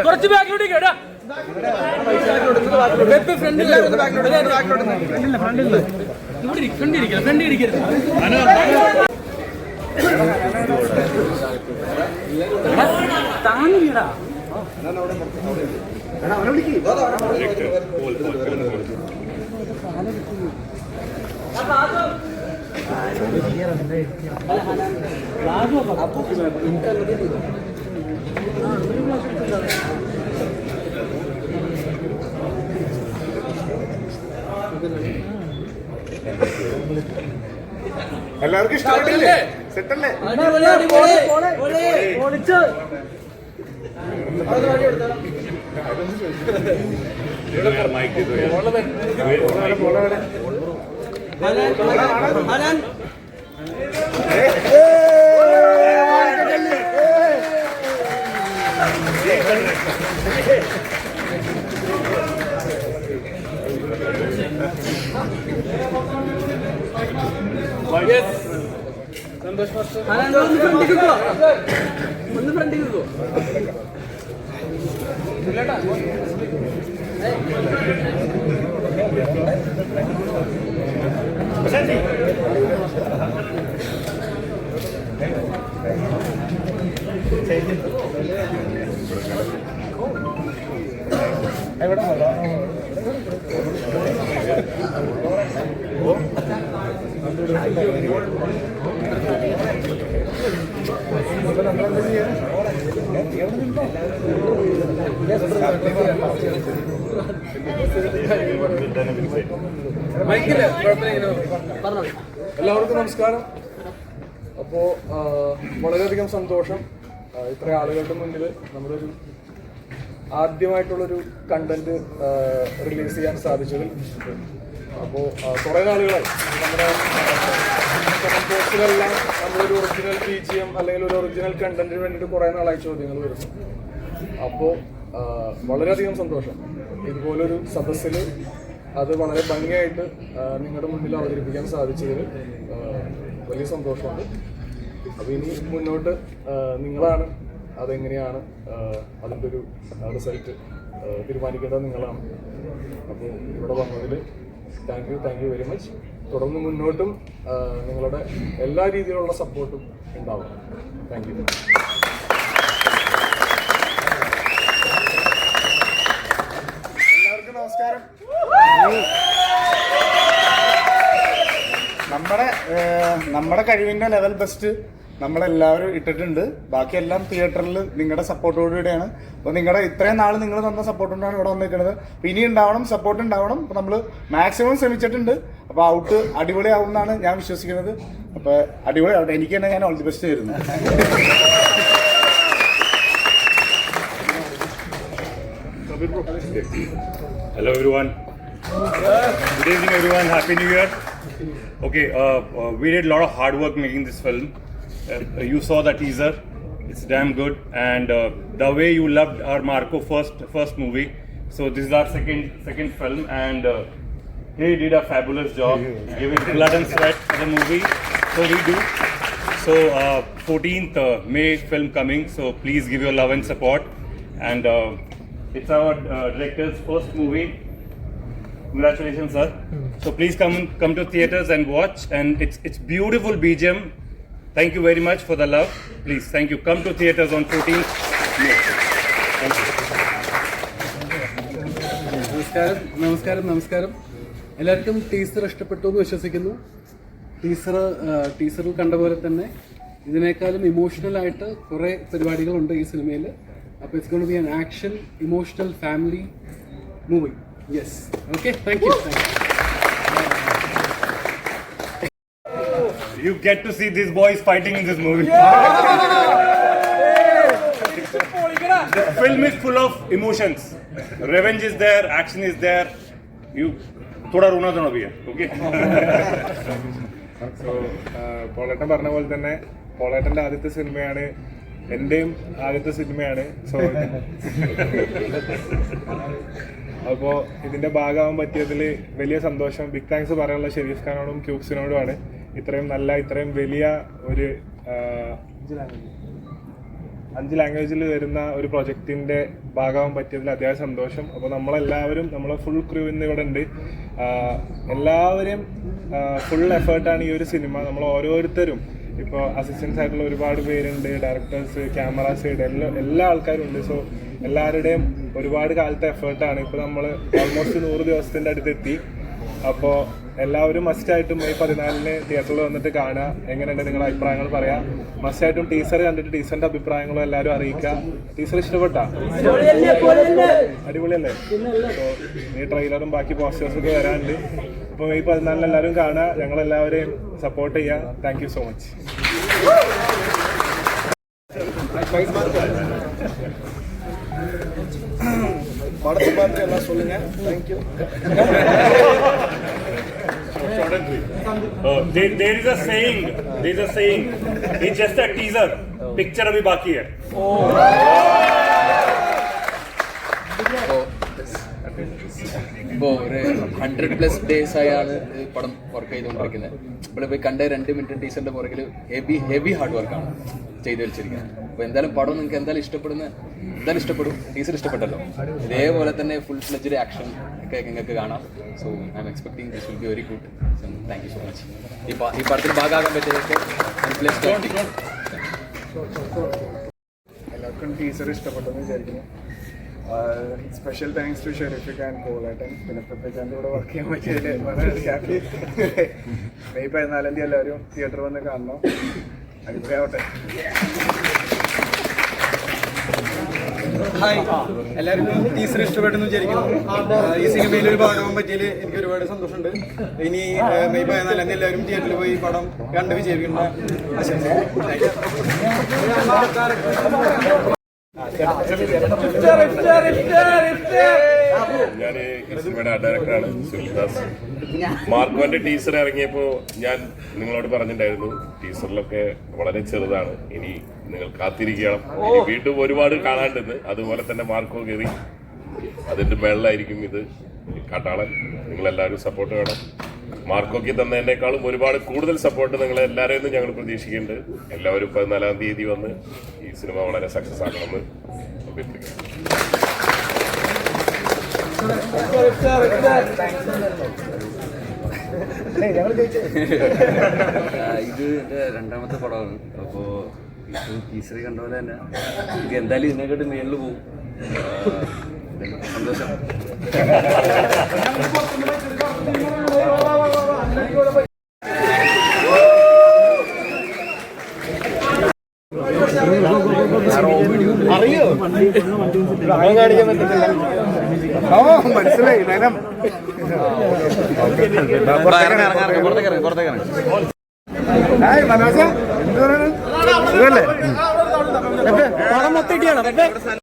കുറച്ച് ബാക്കിലോട്ട് കേടാ ഫ്രണ്ട് ഇരിക്കരുത്. താങ്ങില്ലടാ എല്ലാവർക്കും ഇഷ്ടപ്പെട്ടില്ലേ? സെറ്റല്ലേ? ഒന്ന് ഫ്രണ്ടിൽ കിട്ടുമോ? എല്ലാവർക്കും നമസ്കാരം. അപ്പോൾ വളരെയധികം സന്തോഷം ഇത്ര ആളുകളുടെ മുന്നിൽ നമ്മളൊരു ആദ്യമായിട്ടുള്ളൊരു കണ്ടന്റ് റിലീസ് ചെയ്യാൻ സാധിച്ചതിൽ. അപ്പോൾ കുറേ നാളുകളായി നമ്മുടെ പോസ്റ്റിലെല്ലാം നമ്മളൊരു ഒറിജിനൽ BGM അല്ലെങ്കിൽ ഒരു ഒറിജിനൽ കണ്ടന്റിന് വേണ്ടിയിട്ട് കുറേ നാളായി ചോദ്യങ്ങൾ വരുന്നു. അപ്പോൾ വളരെയധികം സന്തോഷം ഇതുപോലൊരു സദസ്സിൽ അത് വളരെ ഭംഗിയായിട്ട് നിങ്ങളുടെ മുന്നിൽ അവതരിപ്പിക്കാൻ സാധിച്ചതിൽ വലിയ സന്തോഷമുണ്ട്. അപ്പോൾ ഇനി മുന്നോട്ട് നിങ്ങളാണ് അതെങ്ങനെയാണ് അതിൻ്റെ ഒരു റിസൾട്ട് തീരുമാനിക്കേണ്ടത് നിങ്ങളാണ്. അപ്പോൾ ഇവിടെ വന്നതിൽ താങ്ക് യു വെരി മച്ച്. തുടർന്ന് മുന്നോട്ടും നിങ്ങളുടെ എല്ലാ രീതിയിലുള്ള സപ്പോർട്ടും ഉണ്ടാവും. Thank you. എല്ലാവർക്കും നമസ്കാരം. നമ്മുടെ കഴിവിൻ്റെ ലെവൽ ബെസ്റ്റ് നമ്മളെല്ലാവരും ഇട്ടിട്ടുണ്ട്. ബാക്കിയെല്ലാം തിയേറ്ററിൽ നിങ്ങളുടെ സപ്പോർട്ടോടുകൂടിയാണ്. അപ്പോൾ നിങ്ങളുടെ ഇത്രയും നാൾ നിങ്ങൾ തന്ന സപ്പോർട്ട് കൊണ്ടാണ് ഇവിടെ വന്നിരിക്കുന്നത്. അപ്പോൾ ഇനി ഉണ്ടാവണം, സപ്പോർട്ട് ഉണ്ടാവണം. അപ്പോൾ നമ്മൾ മാക്സിമം ശ്രമിച്ചിട്ടുണ്ട്. അപ്പോൾ ഔട്ട് അടിപൊളിയാവും എന്നാണ് ഞാൻ വിശ്വസിക്കുന്നത്. അപ്പോൾ അടിപൊളിയാവട്ടെ. എനിക്ക് തന്നെ ഞാൻ ഓൾ ദി ബെസ്റ്റ് തരുന്നു. Hello everyone. Good evening everyone. Happy New Year. Okay, we did a lot of hard work making this film. You saw the teaser. It's damn good, and the way you loved our Marco first movie. So this is our second film, and he did a fabulous job, giving blood and sweat for the movie. So we do. So 14th May film coming. So please give your love and support. And it's our director's first movie. Congratulations, sir. So please come to theaters and watch. And it's beautiful BGM. Thank you very much for the love. Please, thank you. Come to theaters on 14th May. Thank you. നമസ്കാരം. എല്ലാവർക്കും teaser ഇഷ്ടപ്പെട്ടു എന്ന് വിശ്വസിക്കുന്നു. ടീസറിൽ കണ്ട പോലെ തന്നെ ഇതിനേക്കാളും emotional ആയിട്ട് കുറേ പരിപാടികളുണ്ട് ഈ സിനിമയിൽ. അപ്പോൾ it's going to be an action emotional family movie. Yes. Okay, thank you. You get to see these boys fighting in this movie. The film is full of emotions. Revenge is there, action is there. You thoda rona dona bhi hai. Okay. So പോളേട്ടൻ പറഞ്ഞ പോലെ തന്നെ പോളേട്ടൻ്റെ ആദ്യത്തെ സിനിമയാണ്, എൻ്റെയും ആദ്യത്തെ സിനിമയാണ്. So അപ്പോൾ ഇതിൻ്റെ ഭാഗമാകാൻ പറ്റിയതിൽ വലിയ സന്തോഷം. ബിഗ് താങ്ക്സ് പറയാനുള്ള ഷെരീഫ് ഖാനോടും ക്യൂബ്സിനോടുമാണ്. ഇത്രയും വലിയ ഒരു 5 ലാംഗ്വേജിൽ വരുന്ന ഒരു പ്രൊജക്റ്റിൻ്റെ ഭാഗമാകാൻ പറ്റിയതിൽ അത്യാവശ്യം സന്തോഷം. അപ്പോൾ നമ്മളെല്ലാവരും, നമ്മളെ ഫുൾ ക്രൂ ഇന്ന് ഇവിടെ ഉണ്ട്. എല്ലാവരും ഫുൾ എഫേർട്ടാണ് ഈ ഒരു സിനിമ. നമ്മൾ ഓരോരുത്തരും ഇപ്പോൾ അസിസ്റ്റൻസ് ആയിട്ടുള്ള ഒരുപാട് പേരുണ്ട്, ഡയറക്ടേഴ്സ്, ക്യാമറ സൈഡ്, എല്ലാ ആൾക്കാരും ഉണ്ട്. സോ എല്ലാവരുടെയും ഒരുപാട് കാലത്തെ എഫേർട്ടാണ്. ഇപ്പോൾ നമ്മൾ ഓൾമോസ്റ്റ് 100 ദിവസത്തിൻ്റെ അടുത്തെത്തി. അപ്പോൾ എല്ലാവരും മസ്റ്റായിട്ടും മെയ് 14 തിയേറ്ററിൽ വന്നിട്ട് കാണുക. എങ്ങനെയുണ്ട് നിങ്ങളുടെ അഭിപ്രായങ്ങൾ പറയാം. മസ്റ്റായിട്ടും ടീസർ കണ്ടിട്ട് ടീസറിൻ്റെ അഭിപ്രായങ്ങളും എല്ലാവരും അറിയിക്കുക. ടീസർ ഇഷ്ടപ്പെട്ടാ? അടിപൊളിയല്ലേ? അപ്പോൾ ഈ ട്രെയിലറും ബാക്കി പോസ്റ്റേഴ്സൊക്കെ വരാനുണ്ട്. അപ്പോൾ മെയ് 14 എല്ലാവരും കാണുക, ഞങ്ങളെല്ലാവരെയും സപ്പോർട്ട് ചെയ്യുക. Thank you so much. படத்தை பார்த்து எல்லாம் சொல்லுங்க. Thank you. There is a saying. It's just a teaser. Picture अभी बाकी है. ഇപ്പോൾ ഒരു 100+ ഡേയ്സ് ആയാണ് ഈ പടം വർക്ക് ചെയ്തുകൊണ്ടിരിക്കുന്നത്. നമ്മളിപ്പോൾ കണ്ട 2 മിനിറ്റ് ടീച്ചറിൻ്റെ പുറകിൽ ഹെവി ഹാർഡ് വർക്കാണ് ചെയ്തു വെച്ചിരിക്കുന്നത്. അപ്പോൾ എന്തായാലും പടം നിങ്ങൾക്ക് എന്തായാലും ഇഷ്ടപ്പെടും. ടീച്ചർ ഇഷ്ടപ്പെട്ടല്ലോ. ഇതേപോലെ തന്നെ ഫുൾ ഫ്ലെഡ്ജ്ഡ് ആക്ഷൻ ഒക്കെ നിങ്ങൾക്ക് കാണാം. So I am expecting this will be very good. Thank you so much. ഈ പടത്തിൽ ഭാഗമാകാൻ പറ്റിയതൊക്കെ എല്ലാവർക്കും ടീച്ചർ ഇഷ്ടപ്പെട്ടെന്ന് വിചാരിക്കുന്നു. Special thanks to Sharif Khan, കോളേട്ടൻ, പിന്നെ പ്രത്യേകാൻ്റെ കൂടെ വർക്ക് ചെയ്യാൻ പറ്റിയതിൽ വളരെ ഹാപ്പി. മെയ് 14 എല്ലാവരും തിയേറ്ററിൽ വന്ന് കാണണം. അടിപൊളിയാവട്ടെ. ഹായ്, എല്ലാവർക്കും ടീച്ചർ ഇഷ്ടപ്പെട്ടെന്ന് വിചാരിക്കുന്നു. ഈ സിനിമയിൽ ഒരു ഭാഗമാകാൻ പറ്റിയതിൽ എനിക്ക് ഒരുപാട് സന്തോഷമുണ്ട്. ഇനി മെയ് 14 എല്ലാവരും തിയേറ്ററിൽ പോയി പടം കണ്ട് വിജയിക്കുന്ന ആശംസ. ഞാൻ ഈ സിനിമയുടെ ഡയറക്ടറാണ് സുൽദാസ്. മാർക്കോന്റെ ടീസർ ഇറങ്ങിയപ്പോൾ ഞാൻ നിങ്ങളോട് പറഞ്ഞിട്ടുണ്ടായിരുന്നു, ടീസറിലൊക്കെ വളരെ ചെറുതാണ്, ഇനി നിങ്ങൾ കാത്തിരിക്കണം, ഇനി വീണ്ടും ഒരുപാട് കാണാണ്ടെന്ന്. അതുപോലെ തന്നെ മാർക്കോ കയറി, അതിന്റെ മേളിലായിരിക്കും ഇത് കാട്ടാളൻ. നിങ്ങളെല്ലാവരും സപ്പോർട്ട് വേണം. മാർക്കോക്ക് തന്നതിനേക്കാളും ഒരുപാട് കൂടുതൽ സപ്പോർട്ട് നിങ്ങളെല്ലാവരെയും ഞങ്ങൾ പ്രതീക്ഷിക്കുന്നുണ്ട്. എല്ലാവരും 14-ാം തീയതി വന്ന് ഈ സിനിമ വളരെ സക്സസ് ആക്കണമെന്ന് അഭ്യർത്ഥിക്കുന്നു. ഇത് എൻ്റെ 2ാമത്തെ പടമാണ്. അപ്പോൾ ടീച്ചർ കണ്ട പോലെ തന്നെ എനിക്ക് എന്തായാലും ഇതിനെക്കാട്ടും മേളിൽ പോകും. സന്തോഷം. അറിയോ? കാണിക്കാൻ പറ്റത്തില്ല. മനസ്സിലായി. മനോജ എന്ത് പറയുന്നത്? പടം മൊത്തം